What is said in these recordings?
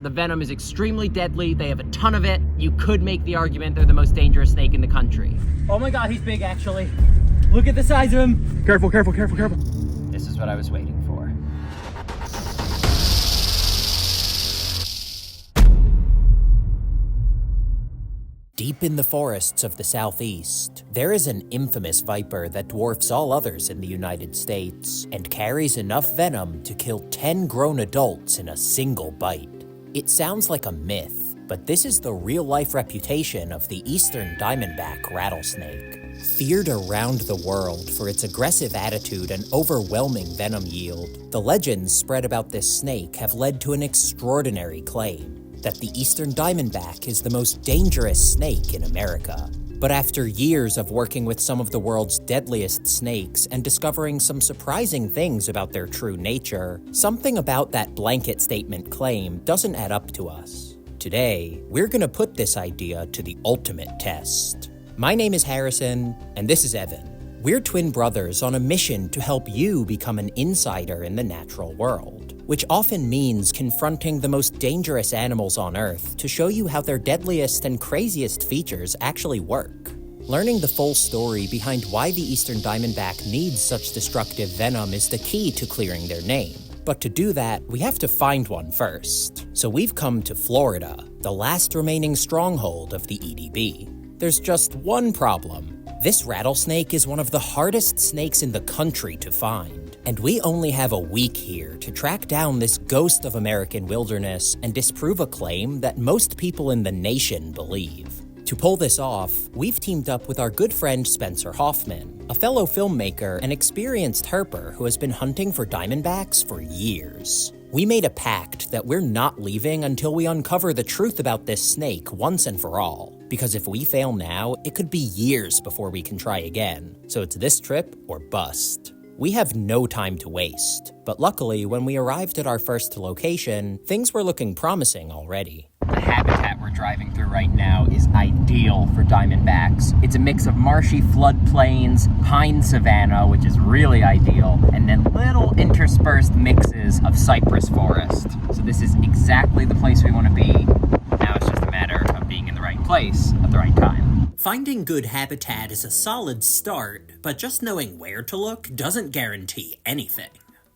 The venom is extremely deadly. They have a ton of it. You could make the argument they're the most dangerous snake in the country. Oh my God, he's big actually. Look at the size of him. Careful, careful, careful, careful. This is what I was waiting for. Deep in the forests of the southeast, there is an infamous viper that dwarfs all others in the United States and carries enough venom to kill 10 grown adults in a single bite. It sounds like a myth, but this is the real-life reputation of the eastern diamondback rattlesnake. Feared around the world for its aggressive attitude and overwhelming venom yield, the legends spread about this snake have led to an extraordinary claim that the eastern diamondback is the most dangerous snake in America. But after years of working with some of the world's deadliest snakes and discovering some surprising things about their true nature, something about that blanket statement claim doesn't add up to us. Today, we're gonna put this idea to the ultimate test. My name is Harrison, and this is Evan. We're twin brothers on a mission to help you become an insider in the natural world, which often means confronting the most dangerous animals on Earth to show you how their deadliest and craziest features actually work. Learning the full story behind why the eastern diamondback needs such destructive venom is the key to clearing their name. But to do that, we have to find one first. So we've come to Florida, the last remaining stronghold of the EDB. There's just one problem. This rattlesnake is one of the hardest snakes in the country to find, and we only have a week here to track down this ghost of American wilderness and disprove a claim that most people in the nation believe. To pull this off, we've teamed up with our good friend Spencer Hoffman, a fellow filmmaker and experienced herper who has been hunting for diamondbacks for years. We made a pact that we're not leaving until we uncover the truth about this snake once and for all, because if we fail now, it could be years before we can try again. So it's this trip or bust. We have no time to waste, but luckily when we arrived at our first location, things were looking promising already. The habitat we're driving through right now is ideal for diamondbacks. It's a mix of marshy floodplains, pine savanna, which is really ideal, and then little interspersed mixes of cypress forest. So this is exactly the place we want to be. Now it's just a matter of being in the right place at the right time. Finding good habitat is a solid start, but just knowing where to look doesn't guarantee anything.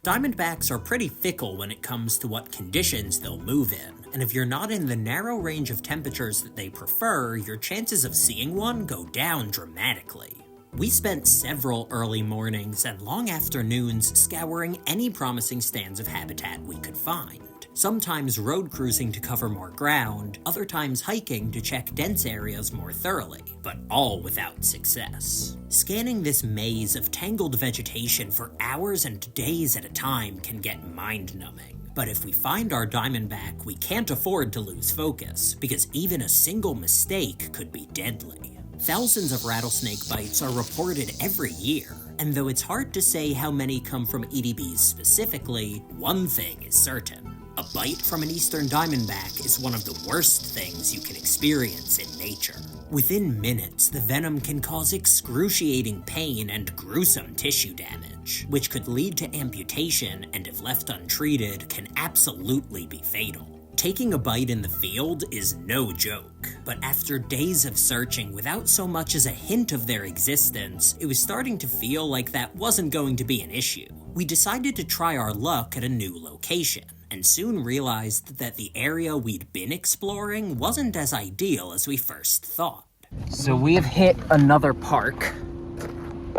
Diamondbacks are pretty fickle when it comes to what conditions they'll move in, and if you're not in the narrow range of temperatures that they prefer, your chances of seeing one go down dramatically. We spent several early mornings and long afternoons scouring any promising stands of habitat we could find. Sometimes road cruising to cover more ground, other times hiking to check dense areas more thoroughly, but all without success. Scanning this maze of tangled vegetation for hours and days at a time can get mind-numbing. But if we find our diamondback, we can't afford to lose focus, because even a single mistake could be deadly. Thousands of rattlesnake bites are reported every year, and though it's hard to say how many come from EDBs specifically, one thing is certain. A bite from an eastern diamondback is one of the worst things you can experience in nature. Within minutes, the venom can cause excruciating pain and gruesome tissue damage, which could lead to amputation and, if left untreated, can absolutely be fatal. Taking a bite in the field is no joke, but after days of searching without so much as a hint of their existence, it was starting to feel like that wasn't going to be an issue. We decided to try our luck at a new location, and soon realized that the area we'd been exploring wasn't as ideal as we first thought. So we have hit another park,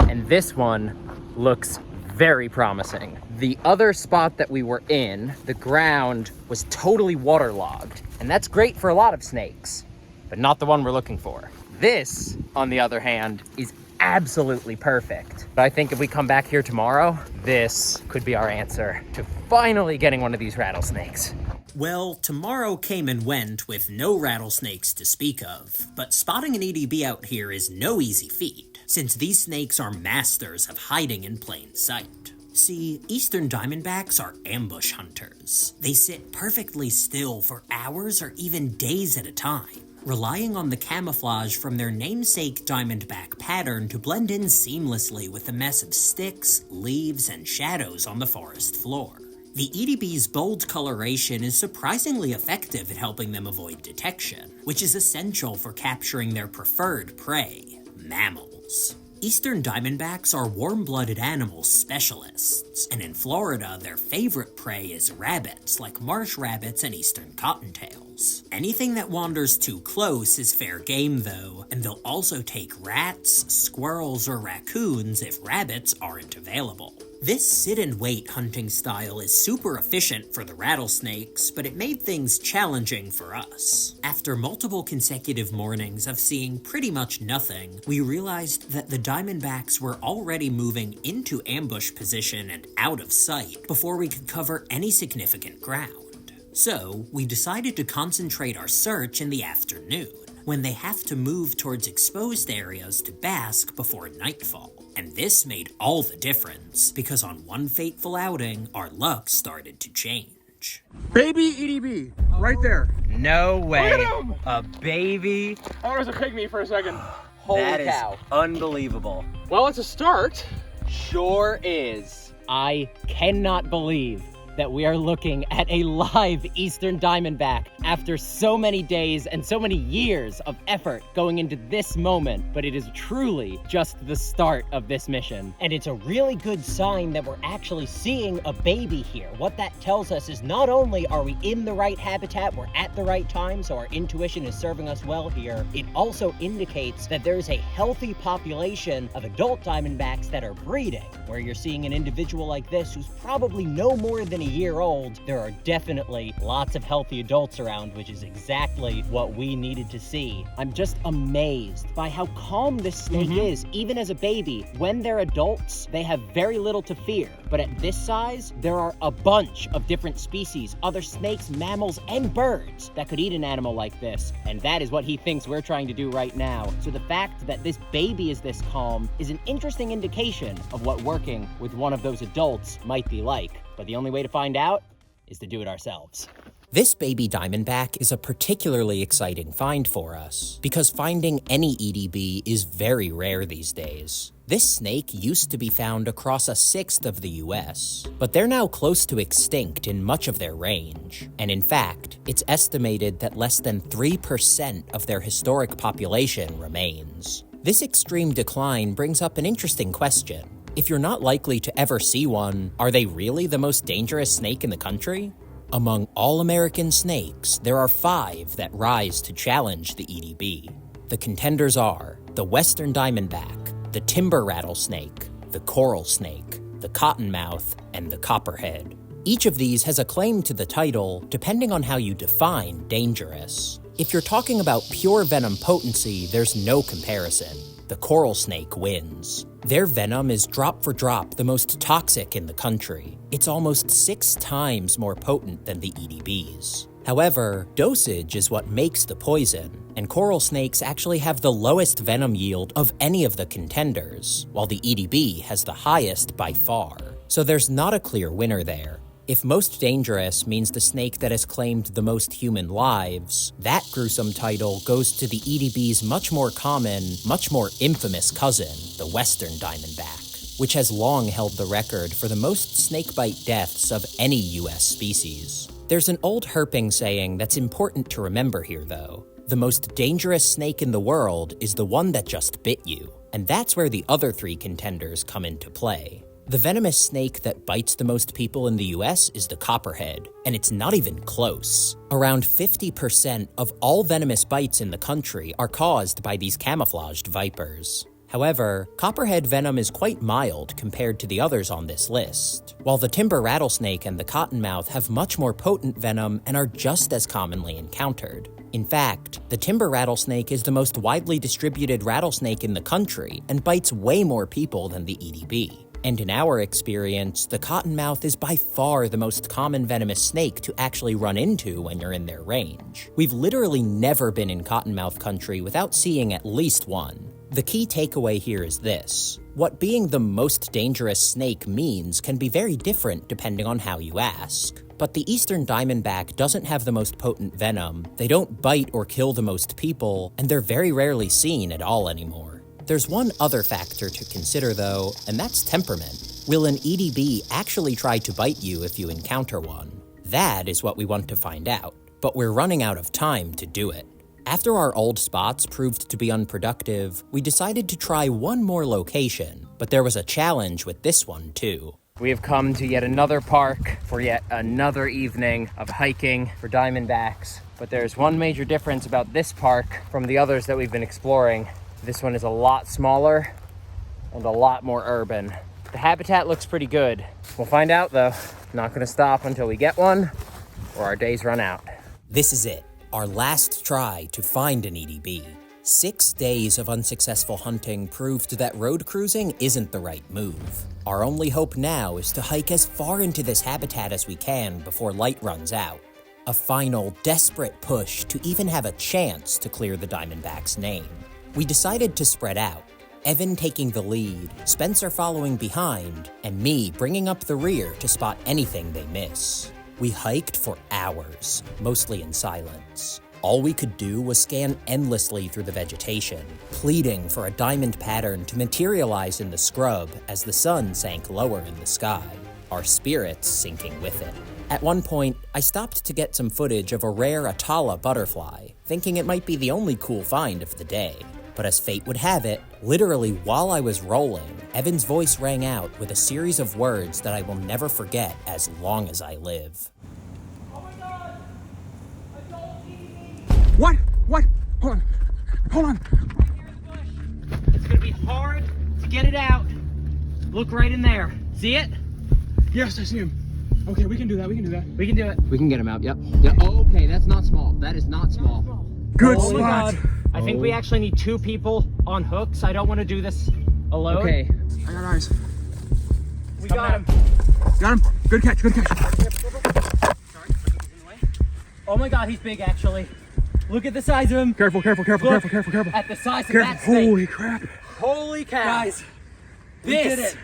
and this one looks very promising. The other spot that we were in, the ground was totally waterlogged, and that's great for a lot of snakes, but not the one we're looking for. This, on the other hand, is absolutely perfect. But I think if we come back here tomorrow, this could be our answer to finally getting one of these rattlesnakes. Well, tomorrow came and went with no rattlesnakes to speak of, but spotting an EDB out here is no easy feat, since these snakes are masters of hiding in plain sight. See, eastern diamondbacks are ambush hunters. They sit perfectly still for hours or even days at a time, relying on the camouflage from their namesake diamondback pattern to blend in seamlessly with the mess of sticks, leaves, and shadows on the forest floor. The EDB's bold coloration is surprisingly effective at helping them avoid detection, which is essential for capturing their preferred prey, mammals. Eastern diamondbacks are warm-blooded animal specialists, and in Florida, their favorite prey is rabbits like marsh rabbits and eastern cottontails. Anything that wanders too close is fair game though, and they'll also take rats, squirrels, or raccoons if rabbits aren't available. This sit-and-wait hunting style is super efficient for the rattlesnakes, but it made things challenging for us. After multiple consecutive mornings of seeing pretty much nothing, we realized that the diamondbacks were already moving into ambush position and out of sight before we could cover any significant ground. So, we decided to concentrate our search in the afternoon, when they have to move towards exposed areas to bask before nightfall. And this made all the difference, because on one fateful outing, our luck started to change. Baby EDB, right there. No way. Look at him! A baby? I thought it was a pygmy for a second. Holy That is cow. Unbelievable. Well, it's a start. Sure is. I cannot believe that we are looking at a live eastern diamondback after so many days and so many years of effort going into this moment, but it is truly just the start of this mission. And it's a really good sign that we're actually seeing a baby here. What that tells us is not only are we in the right habitat, we're at the right time, so our intuition is serving us well here, it also indicates that there's a healthy population of adult diamondbacks that are breeding. Where you're seeing an individual like this who's probably no more than a year old, there are definitely lots of healthy adults around, which is exactly what we needed to see. I'm just amazed by how calm this snake is, even as a baby. When they're adults, they have very little to fear. But at this size, there are a bunch of different species, other snakes, mammals, and birds that could eat an animal like this. And that is what he thinks we're trying to do right now. So the fact that this baby is this calm is an interesting indication of what working with one of those adults might be like. But the only way to find out is to do it ourselves. This baby diamondback is a particularly exciting find for us, because finding any EDB is very rare these days. This snake used to be found across a sixth of the US, but they're now close to extinct in much of their range. And in fact, it's estimated that less than 3% of their historic population remains. This extreme decline brings up an interesting question. If you're not likely to ever see one, are they really the most dangerous snake in the country? Among all American snakes, there are 5 that rise to challenge the EDB. The contenders are the western diamondback, the timber rattlesnake, the coral snake, the cottonmouth, and the copperhead. Each of these has a claim to the title, depending on how you define dangerous. If you're talking about pure venom potency, there's no comparison. The coral snake wins. Their venom is drop for drop the most toxic in the country. It's almost 6 times more potent than the EDBs. However, dosage is what makes the poison, and coral snakes actually have the lowest venom yield of any of the contenders, while the EDB has the highest by far. So there's not a clear winner there. If most dangerous means the snake that has claimed the most human lives, that gruesome title goes to the EDB's much more common, much more infamous cousin, the western diamondback, which has long held the record for the most snakebite deaths of any US species. There's an old herping saying that's important to remember here though. The most dangerous snake in the world is the one that just bit you, and that's where the other 3 contenders come into play. The venomous snake that bites the most people in the US is the copperhead, and it's not even close. Around 50% of all venomous bites in the country are caused by these camouflaged vipers. However, copperhead venom is quite mild compared to the others on this list, while the timber rattlesnake and the cottonmouth have much more potent venom and are just as commonly encountered. In fact, the timber rattlesnake is the most widely distributed rattlesnake in the country and bites way more people than the EDB. And in our experience, the cottonmouth is by far the most common venomous snake to actually run into when you're in their range. We've literally never been in cottonmouth country without seeing at least one. The key takeaway here is this. What being the most dangerous snake means can be very different depending on how you ask. But the eastern diamondback doesn't have the most potent venom, they don't bite or kill the most people, and they're very rarely seen at all anymore. There's one other factor to consider though, and that's temperament. Will an EDB actually try to bite you if you encounter one? That is what we want to find out, but we're running out of time to do it. After our old spots proved to be unproductive, we decided to try one more location, but there was a challenge with this one too. We have come to yet another park for yet another evening of hiking for diamondbacks. But there's one major difference about this park from the others that we've been exploring. This one is a lot smaller and a lot more urban. The habitat looks pretty good. We'll find out though. Not gonna stop until we get one or our days run out. This is it, our last try to find an EDB. 6 days of unsuccessful hunting proved that road cruising isn't the right move. Our only hope now is to hike as far into this habitat as we can before light runs out. A final, desperate push to even have a chance to clear the Diamondback's name. We decided to spread out, Evan taking the lead, Spencer following behind, and me bringing up the rear to spot anything they miss. We hiked for hours, mostly in silence. All we could do was scan endlessly through the vegetation, pleading for a diamond pattern to materialize in the scrub as the sun sank lower in the sky, our spirits sinking with it. At one point, I stopped to get some footage of a rare Atala butterfly, thinking it might be the only cool find of the day. But as fate would have it, literally while I was rolling, Evan's voice rang out with a series of words that I will never forget as long as I live. What? What? Hold on. It's gonna be hard to get it out. Look right in there. See it? Yes, I see him. Okay, we can do that. We can do it. We can get him out, yep. Oh, okay, that's not small. That is not small. Good Oh my spot. God. I think we actually need 2 people on hooks. I don't want to do this alone. Okay. I got eyes. We got him. Got him. Good catch. Oh my God, he's big actually. Look at the size of him. Careful. At the size of that snake. Holy crap. Holy cow. Guys, This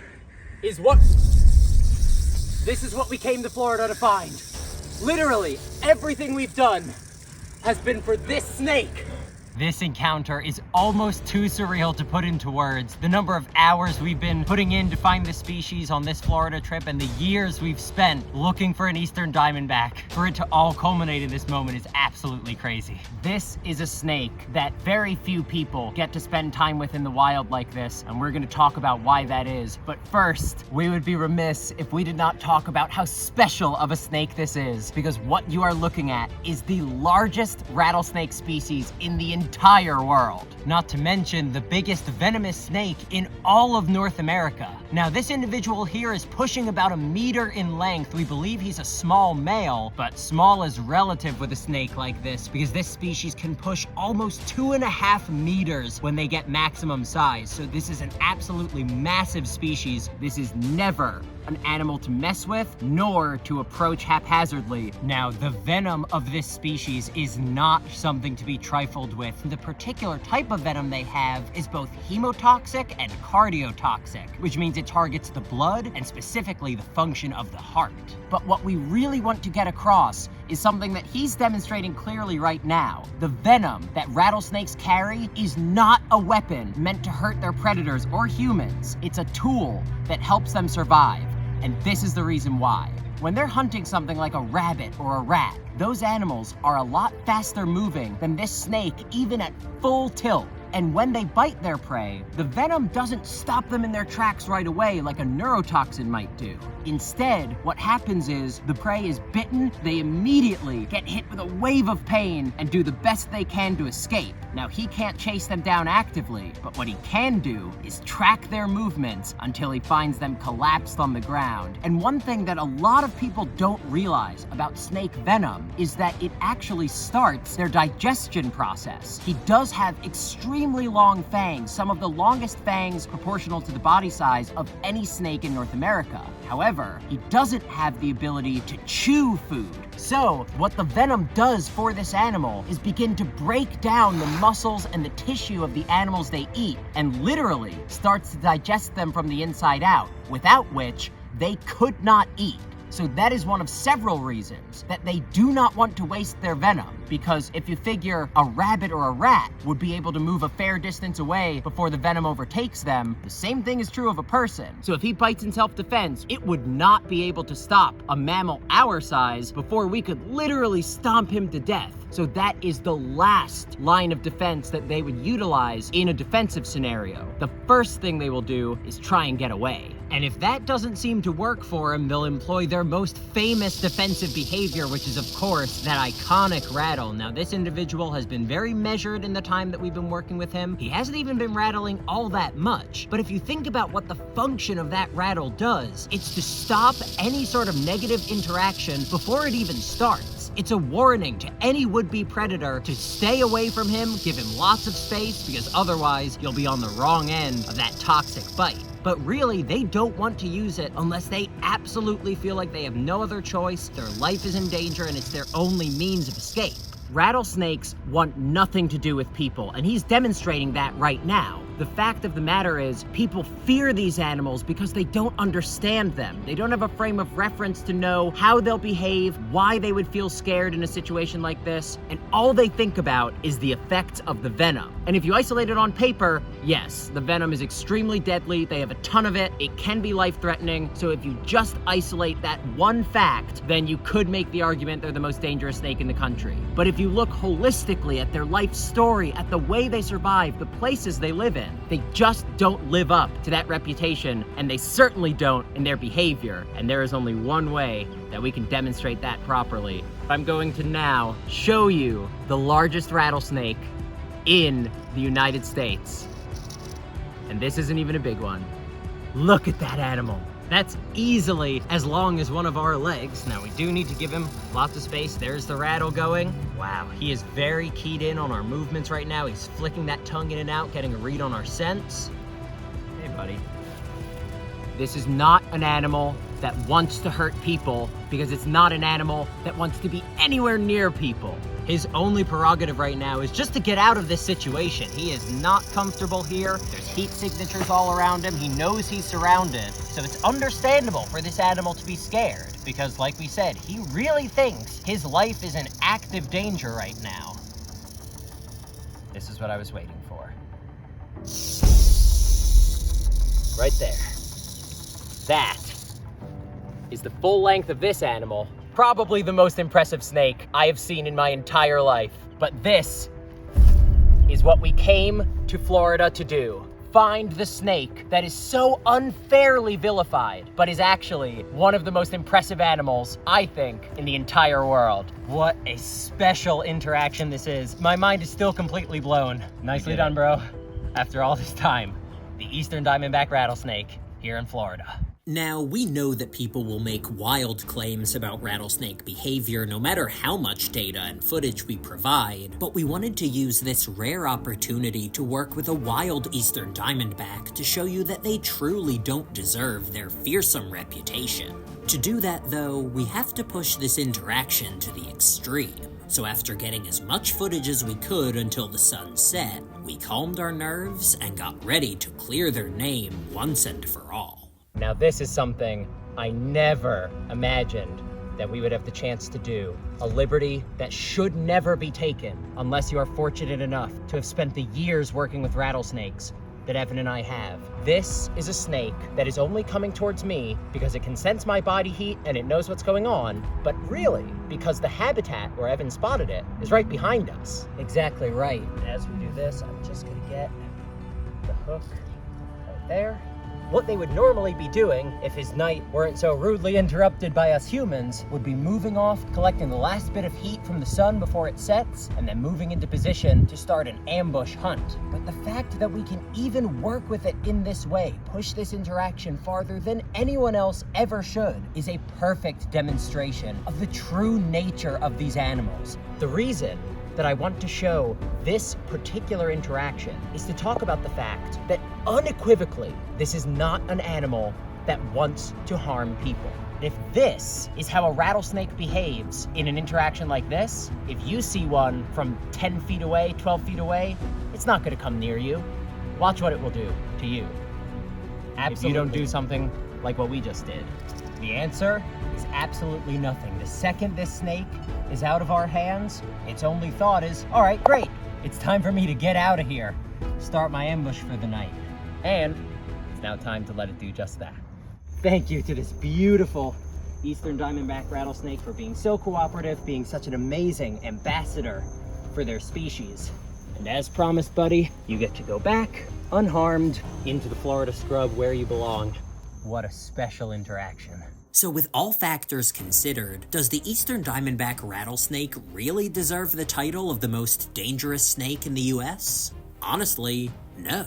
is what we came to Florida to find. Literally, everything we've done has been for this snake. This encounter is almost too surreal to put into words. The number of hours we've been putting in to find this species on this Florida trip and the years we've spent looking for an eastern diamondback, for it to all culminate in this moment is absolutely crazy. This is a snake that very few people get to spend time with in the wild like this, and we're gonna talk about why that is. But first, we would be remiss if we did not talk about how special of a snake this is, because what you are looking at is the largest rattlesnake species in the entire world. Not to mention the biggest venomous snake in all of North America. Now this individual here is pushing about 1 meter in length. We believe he's a small male, but small is relative with a snake like this because this species can push almost 2.5 meters when they get maximum size. So this is an absolutely massive species. This is never an animal to mess with, nor to approach haphazardly. Now, the venom of this species is not something to be trifled with. The particular type of venom they have is both hemotoxic and cardiotoxic, which means it targets the blood and specifically the function of the heart. But what we really want to get across is something that he's demonstrating clearly right now. The venom that rattlesnakes carry is not a weapon meant to hurt their predators or humans. It's a tool that helps them survive. And this is the reason why. When they're hunting something like a rabbit or a rat, those animals are a lot faster moving than this snake, even at full tilt. And when they bite their prey, the venom doesn't stop them in their tracks right away like a neurotoxin might do. Instead, what happens is the prey is bitten, they immediately get hit with a wave of pain and do the best they can to escape. Now, he can't chase them down actively, but what he can do is track their movements until he finds them collapsed on the ground. And one thing that a lot of people don't realize about snake venom is that it actually starts their digestion process. He does have extremely long fangs, some of the longest fangs proportional to the body size of any snake in North America. However, he doesn't have the ability to chew food. So, what the venom does for this animal is begin to break down the muscles and the tissue of the animals they eat, and literally starts to digest them from the inside out, without which they could not eat. So that is one of several reasons that they do not want to waste their venom, because if you figure a rabbit or a rat would be able to move a fair distance away before the venom overtakes them, the same thing is true of a person. So if he bites in self-defense, it would not be able to stop a mammal our size before we could literally stomp him to death. So that is the last line of defense that they would utilize in a defensive scenario. The first thing they will do is try and get away. And if that doesn't seem to work for them, they'll employ their most famous defensive behavior, which is, of course, that iconic rattle. Now, this individual has been very measured in the time that we've been working with him. He hasn't even been rattling all that much. But if you think about what the function of that rattle does, it's to stop any sort of negative interaction before it even starts. It's a warning to any would-be predator to stay away from him, give him lots of space, because otherwise you'll be on the wrong end of that toxic bite. But really, they don't want to use it unless they absolutely feel like they have no other choice, their life is in danger, and it's their only means of escape. Rattlesnakes want nothing to do with people, and he's demonstrating that right now. The fact of the matter is, people fear these animals because they don't understand them. They don't have a frame of reference to know how they'll behave, why they would feel scared in a situation like this, and all they think about is the effects of the venom. And if you isolate it on paper, yes, the venom is extremely deadly, they have a ton of it, it can be life-threatening, so if you just isolate that one fact, then you could make the argument they're the most dangerous snake in the country. But if you look holistically at their life story, at the way they survive, the places they live in, they just don't live up to that reputation, and they certainly don't in their behavior. And there is only one way that we can demonstrate that properly. I'm going to now show you the largest rattlesnake in the United States. And this isn't even a big one. Look at that animal. That's easily as long as one of our legs. Now we do need to give him lots of space. There's the rattle going. Wow, he is very keyed in on our movements right now. He's flicking that tongue in and out, getting a read on our scents. Hey, buddy. This is not an animal that wants to hurt people, because it's not an animal that wants to be anywhere near people. His only prerogative right now is just to get out of this situation. He is not comfortable here. There's heat signatures all around him. He knows he's surrounded. So it's understandable for this animal to be scared, because like we said, he really thinks his life is in active danger right now. This is what I was waiting for. Right there. That is the full length of this animal. Probably the most impressive snake I have seen in my entire life. But this is what we came to Florida to do. Find the snake that is so unfairly vilified, but is actually one of the most impressive animals, I think, in the entire world. What a special interaction this is. My mind is still completely blown. Nicely done, bro. After all this time, the eastern diamondback rattlesnake here in Florida. Now, we know that people will make wild claims about rattlesnake behavior no matter how much data and footage we provide, but we wanted to use this rare opportunity to work with a wild eastern diamondback to show you that they truly don't deserve their fearsome reputation. To do that, though, we have to push this interaction to the extreme. So after getting as much footage as we could until the sun set, we calmed our nerves and got ready to clear their name once and for all. Now this is something I never imagined that we would have the chance to do. A liberty that should never be taken unless you are fortunate enough to have spent the years working with rattlesnakes that Evan and I have. This is a snake that is only coming towards me because it can sense my body heat and it knows what's going on, but really because the habitat where Evan spotted it is right behind us. Exactly right. As we do this, I'm just gonna get the hook right there. What they would normally be doing, if his night weren't so rudely interrupted by us humans, would be moving off, collecting the last bit of heat from the sun before it sets, and then moving into position to start an ambush hunt. But the fact that we can even work with it in this way, push this interaction farther than anyone else ever should, is a perfect demonstration of the true nature of these animals. The reason that I want to show this particular interaction is to talk about the fact that unequivocally, this is not an animal that wants to harm people. If this is how a rattlesnake behaves in an interaction like this, if you see one from 10 feet away, 12 feet away, it's not gonna come near you. Watch what it will do to you. Absolutely. If you don't do something like what we just did. The answer is absolutely nothing. The second this snake is out of our hands, its only thought is, all right, great. It's time for me to get out of here, start my ambush for the night. And it's now time to let it do just that. Thank you to this beautiful eastern diamondback rattlesnake for being so cooperative, being such an amazing ambassador for their species. And as promised, buddy, you get to go back unharmed into the Florida scrub where you belong. What a special interaction. So with all factors considered, does the eastern diamondback rattlesnake really deserve the title of the most dangerous snake in the US? Honestly, no.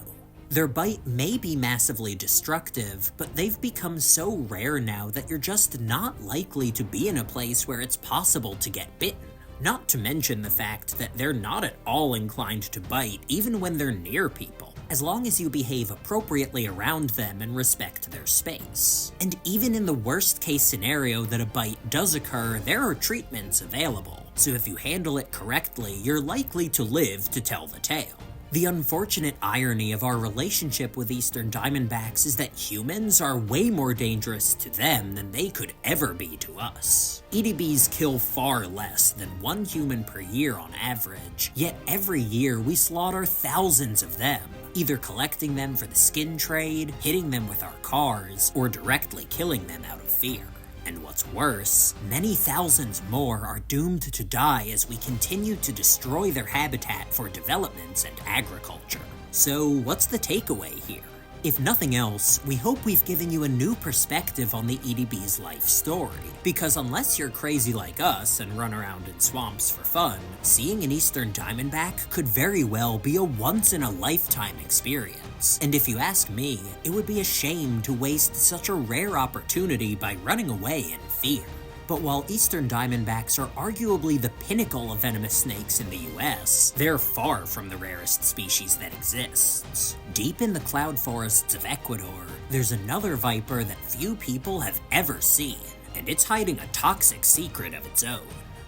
Their bite may be massively destructive, but they've become so rare now that you're just not likely to be in a place where it's possible to get bitten. Not to mention the fact that they're not at all inclined to bite even when they're near people, as long as you behave appropriately around them and respect their space. And even in the worst case scenario that a bite does occur, there are treatments available, so if you handle it correctly, you're likely to live to tell the tale. The unfortunate irony of our relationship with eastern diamondbacks is that humans are way more dangerous to them than they could ever be to us. EDBs kill far less than 1 human per year on average, yet every year we slaughter thousands of them, either collecting them for the skin trade, hitting them with our cars, or directly killing them out of fear. And what's worse, many thousands more are doomed to die as we continue to destroy their habitat for developments and agriculture. So what's the takeaway here? If nothing else, we hope we've given you a new perspective on the EDB's life story, because unless you're crazy like us and run around in swamps for fun, seeing an eastern diamondback could very well be a once-in-a-lifetime experience. And if you ask me, it would be a shame to waste such a rare opportunity by running away in fear. But while eastern diamondbacks are arguably the pinnacle of venomous snakes in the US, they're far from the rarest species that exists. Deep in the cloud forests of Ecuador, there's another viper that few people have ever seen, and it's hiding a toxic secret of its own.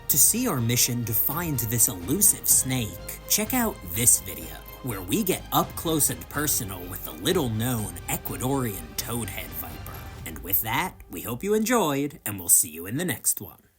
To see our mission to find this elusive snake, check out this video, where we get up close and personal with the little-known Ecuadorian toadhead viper. And with that, we hope you enjoyed, and we'll see you in the next one.